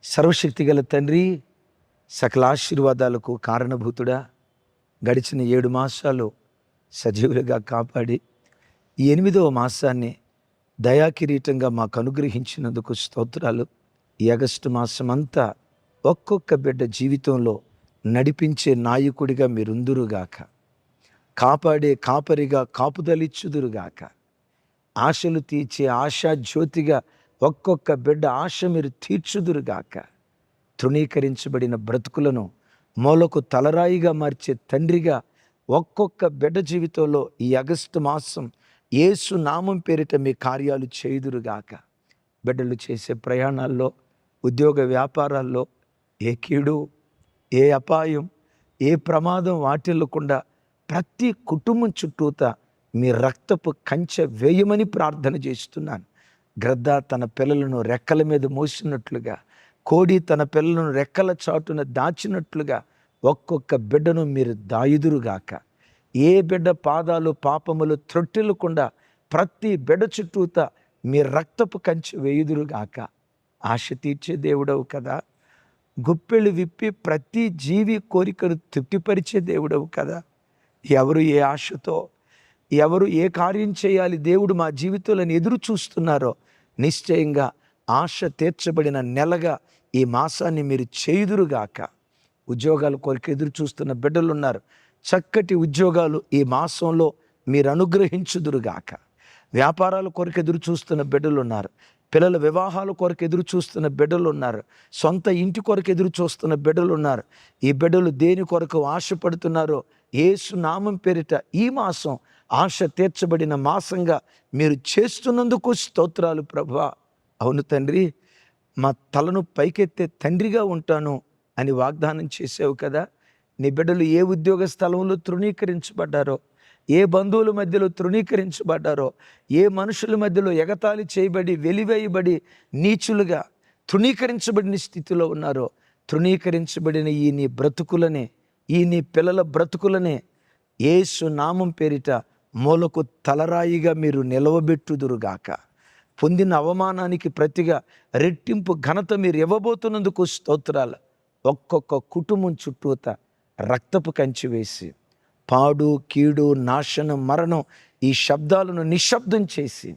సర్వశక్తిగల తండ్రి, సకల ఆశీర్వాదాలకు కారణభూతుడా, గడిచిన 7 మాసాలు సజీవులుగా కాపాడి ఈ 8వ మాసాన్ని దయాకిరీటంగా మాకు అనుగ్రహించినందుకు స్తోత్రాలు. ఈ ఆగస్టు మాసమంతా ఒక్కొక్క బిడ్డ జీవితంలో నడిపించే నాయకుడిగా మీరుందురుగాక, కాపాడే కాపరిగా కాపుదలిచ్చుదురుగాక, ఆశలు తీర్చే ఆశా జ్యోతిగా ఒక్కొక్క బిడ్డ ఆశ మీరు తీర్చుదురుగాక, తృణీకరించబడిన బ్రతుకులను మూలకు తలరాయిగా మార్చే తండ్రిగా ఒక్కొక్క బిడ్డ జీవితంలో ఈ ఆగస్టు మాసం యేసు నామం పేరిట మీ కార్యాలు చేయుదురుగాక. బిడ్డలు చేసే ప్రయాణాల్లో, ఉద్యోగ వ్యాపారాల్లో ఏ కీడు, ఏ అపాయం, ఏ ప్రమాదం వాటిల్లకుండా ప్రతి కుటుంబం చుట్టూత మీ రక్తపు కంచె వేయమని ప్రార్థన చేస్తున్నాను. గ్రద్ద తన పిల్లలను రెక్కల మీద మోసినట్లుగా, కోడి తన పిల్లలను రెక్కల చాటున దాచినట్లుగా ఒక్కొక్క బిడ్డను మీరు దాయుదురుగాక. ఏ బిడ్డ పాదాలు పాపములు త్రొట్టిల్లకుండా ప్రతి బిడ్డ చుట్టూత మీ రక్తపు కంచె వేయుదురుగాక. ఆశ తీర్చే దేవుడవు కదా, గుప్పెళ్ళు విప్పి ప్రతి జీవి కోరికను తృప్తిపరిచే దేవుడవు కదా. ఎవరు ఏ ఆశతో, ఎవరు ఏ కార్యం చేయాలి దేవుడు మా జీవితంలో ఎదురు చూస్తున్నారో నిశ్చయంగా ఆశ తీర్చబడిన నెలగా ఈ మాసాన్ని మీరు చేయుదురుగాక. ఉద్యోగాల కొరకు ఎదురు చూస్తున్న బిడ్డలున్నారు, చక్కటి ఉద్యోగాలు ఈ మాసంలో మీరు అనుగ్రహించుదురుగాక. వ్యాపారాల కొరకు ఎదురు చూస్తున్న బిడ్డలు ఉన్నారు, పిల్లల వివాహాల కొరకు ఎదురు చూస్తున్న బిడ్డలు ఉన్నారు, సొంత ఇంటి కొరకు ఎదురు చూస్తున్న బిడ్డలు ఉన్నారు. ఈ బిడ్డలు దేని కొరకు ఆశపడుతున్నారో యేసు నామం పేరిట ఈ మాసం ఆశ తీర్చబడిన మాసంగా మీరు చేస్తున్నందుకు స్తోత్రాలు ప్రభువా. అవును తండ్రి, మా తలను పైకెత్తే తండ్రిగా ఉంటాను అని వాగ్దానం చేసావు కదా. నీ బిడ్డలు ఏ ఉద్యోగ స్థలంలో తృణీకరించబడ్డారో, ఏ బంధువుల మధ్యలో తృణీకరించబడ్డారో, ఏ మనుషుల మధ్యలో ఎగతాళి చేయబడి వెలివేయబడి నీచులుగా తృణీకరించబడిన స్థితిలో ఉన్నారో, తృణీకరించబడిన ఈ నీ బ్రతుకులనే, ఈ నీ పిల్లల బ్రతుకులనే యేసు నామం పేరిట మూలకు తలరాయిగా మీరు నిలవబెట్టుదురుగాక. పొందిన అవమానానికి ప్రతిగా రెట్టింపు ఘనత మీరు ఇవ్వబోతున్నందుకు స్తోత్రాలు. ఒక్కొక్క కుటుంబం చుట్టూత రక్తపు కంచి వేసి పాడు, కీడు, నాశనం, మరణం ఈ శబ్దాలను నిశ్శబ్దం చేసి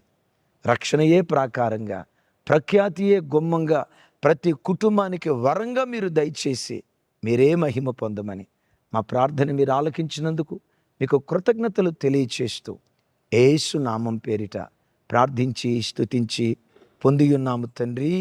రక్షణయే ప్రాకారంగా, ప్రఖ్యాతియే గుమ్మంగా ప్రతి కుటుంబానికి వరంగా మీరు దయచేసి మీరే మహిమ పొందమని మా ప్రార్థన మీరు ఆలకించినందుకు మీకు కృతజ్ఞతలు తెలియచేస్తూ యేసు నామం పేరిట ప్రార్థించి స్తుతించి పొందియున్నాము తండ్రి.